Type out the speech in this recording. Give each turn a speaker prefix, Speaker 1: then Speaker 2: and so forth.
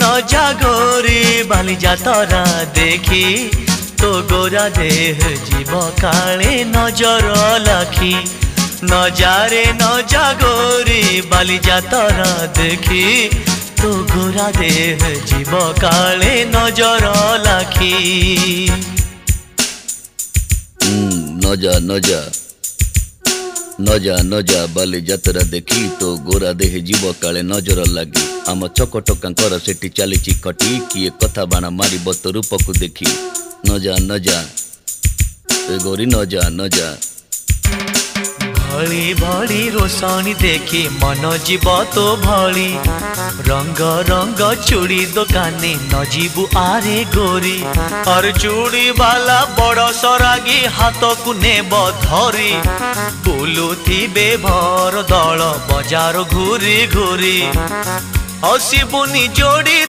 Speaker 1: न जागोरी बाली जातरा देखी तो गोरा देह जीव काले नजर लाखी नजारे न जागोरी बाली जातरा देखी तो गोरा देह जीव काले नजर लाखी
Speaker 2: नजा नजा नजा नजा बाली जातरा देखी तो गोरा देह जीव काले नजर लगी आम चकटकांकर सेठी चली खटी किए कथा बाण मार तो रूप को देखी नजा नजा गोरी नजा नजा
Speaker 1: भली भली रोशनी देखी मन जीव तो भली रंग रंग चूड़ी दुकानी न जीवु आरे गोरी और चूड़ी वाला बड़ सरागी हाथ को नेब धरी बुलुथिबे भर दल बजार घूरी घूरी हसीबुनी जोड़ी।